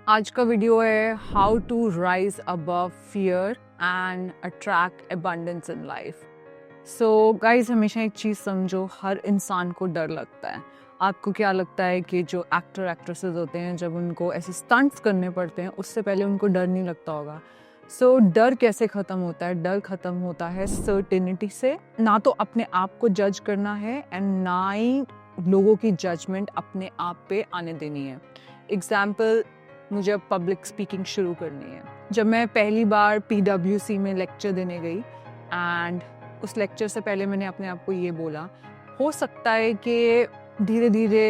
आज का वीडियो है how to rise above fear and attract abundance in life. So guys, हमेशा एक चीज़ समझो, हर इंसान को डर लगता है। आपको क्या लगता है कि जो एक्टर एक्ट्रेसेस होते हैं, जब उनको ऐसे स्टंट्स करने पड़ते हैं, उससे पहले उनको डर नहीं लगता होगा। सो डर कैसे ख़त्म होता है? डर ख़त्म होता है सर्टेनिटी से। ना तो अपने आप को जज करना है एंड ना ही लोगों की जजमेंट अपने आप पे आने देनी है। एग्जाम्पल, मुझे अब पब्लिक स्पीकिंग शुरू करनी है। जब मैं पहली बार PWC में लेक्चर देने गई एंड उस लेक्चर से पहले मैंने अपने आप को ये बोला, हो सकता है कि धीरे धीरे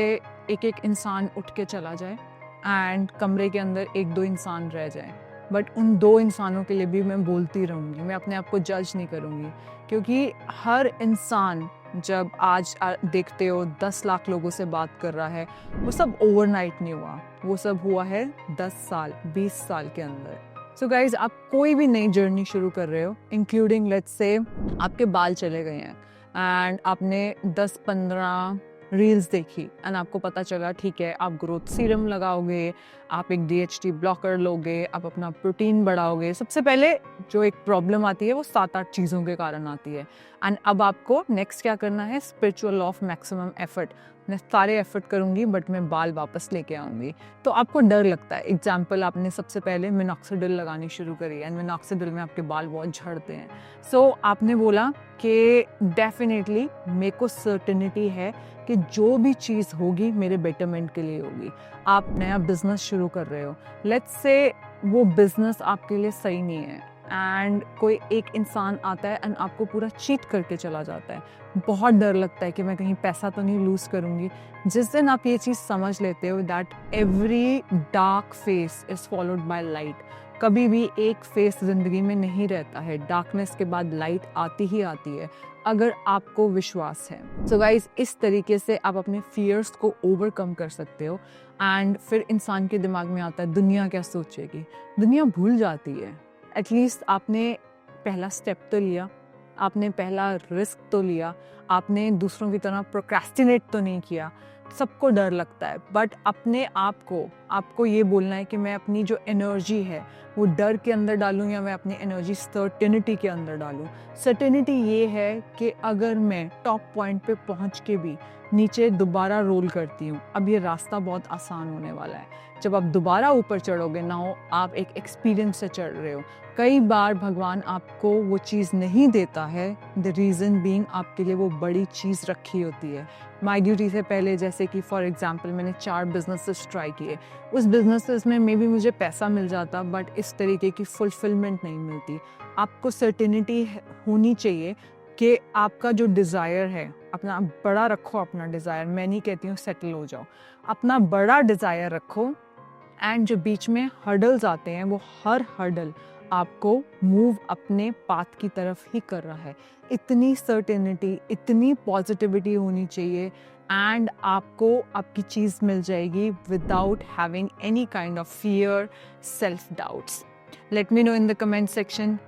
एक एक इंसान उठ के चला जाए एंड कमरे के अंदर एक दो इंसान रह जाए, बट उन दो इंसानों के लिए भी मैं बोलती रहूँगी। मैं अपने आप को जज नहीं करूँगी, क्योंकि हर इंसान जब आज देखते हो 10 लाख लोगों से बात कर रहा है, वो सब ओवरनाइट नहीं हुआ, वो सब हुआ है 10 साल 20 साल के अंदर। सो गाइज, आप कोई भी नई जर्नी शुरू कर रहे हो, इंक्लूडिंग लेट्स से आपके बाल चले गए हैं एंड आपने 10-15 रील्स देखी एंड आपको पता चला ठीक है, आप ग्रोथ सीरम लगाओगे, आप एक DHT ब्लॉकर लोगे, आप अपना प्रोटीन बढ़ाओगे। सबसे पहले जो एक प्रॉब्लम आती है वो 7-8 चीज़ों के कारण आती है एंड अब आपको नेक्स्ट क्या करना है? Spiritual law of maximum effort. मैं सारे एफर्ट करूंगी बट मैं बाल वापस लेके आऊंगी। तो आपको डर लगता है। एग्जाम्पल, आपने सबसे पहले मिनॉक्सिडिल लगानी शुरू करी एंड मिनॉक्सिडिल में आपके बाल बहुत झड़ते हैं। सो आपने बोला कि डेफिनेटली मेरे को सर्टेनिटी है कि जो भी चीज़ होगी मेरे बेटरमेंट के लिए होगी। आप नया बिजनेस शुरू कर रहे हो, लेट्स से वो बिजनेस आपके लिए सही नहीं है एंड कोई एक इंसान आता है एंड आपको पूरा चीट करके चला जाता है। बहुत डर लगता है कि मैं कहीं पैसा तो नहीं लूज करूंगी। जिस दिन आप ये चीज़ समझ लेते हो that every dark face is followed by light, कभी भी एक फेस जिंदगी में नहीं रहता है, डार्कनेस के बाद लाइट आती ही आती है, अगर आपको विश्वास है। सो गाइज, इस तरीके से आप अपने फियर्स को ओवरकम कर सकते हो एंड फिर इंसान के दिमाग में आता है दुनिया क्या सोचेगी। दुनिया भूल जाती है। एटलीस्ट आपने पहला स्टेप तो लिया, आपने पहला रिस्क तो लिया, आपने दूसरों की तरह प्रोक्रेस्टिनेट तो नहीं किया। सबको डर लगता है, बट अपने आप को आपको ये बोलना है कि मैं अपनी जो एनर्जी है वो डर के अंदर डालूं या मैं अपनी एनर्जी सर्टेनिटी के अंदर डालूं। सर्टेनिटी ये है कि अगर मैं टॉप पॉइंट पे पहुंच के भी नीचे दोबारा रोल करती हूँ, अब ये रास्ता बहुत आसान होने वाला है। जब आप दोबारा ऊपर चढ़ोगे ना, हो आप एक एक्सपीरियंस से चढ़ रहे हो। कई बार भगवान आपको वो चीज़ नहीं देता है, द रीज़न बीइंग आपके लिए वो बड़ी चीज़ रखी होती है। माई ड्यूटी से पहले, जैसे कि फॉर एग्जांपल मैंने 4 बिजनेसेस ट्राई किए। उस बिजनेसेस में मे बी मुझे पैसा मिल जाता, बट इस तरीके की फुलफिलमेंट नहीं मिलती। आपको सर्टेनिटी होनी चाहिए कि आपका जो डिज़ायर है, अपना बड़ा रखो। अपना डिज़ायर, मैं नहीं कहती हूँ सेटल हो जाओ, अपना बड़ा डिज़ायर रखो एंड जो बीच में हर्डल्स आते हैं, वो हर हर्डल आपको मूव अपने पाथ की तरफ ही कर रहा है। इतनी सर्टेनिटी, इतनी पॉजिटिविटी होनी चाहिए एंड आपको आपकी चीज़ मिल जाएगी without having any kind of fear, self doubts. Let me know in the comment section,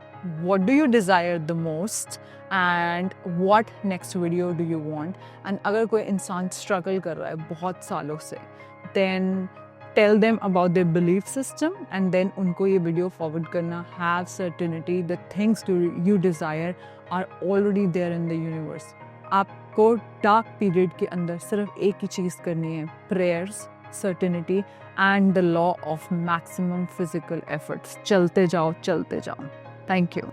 what do you desire the most and what next video do you want। and अगर कोई इंसान struggle कर रहा है बहुत सालों से, then tell them about their belief system and then उनको ये वीडियो फॉरवर्ड करना। have certainty, the things you desire are already there in the universe। आपको डार्क पीरियड के अंदर सिर्फ एक ही चीज़ करनी है, prayers, certainty and the law of maximum physical efforts। चलते जाओ, चलते जाओ। Thank you।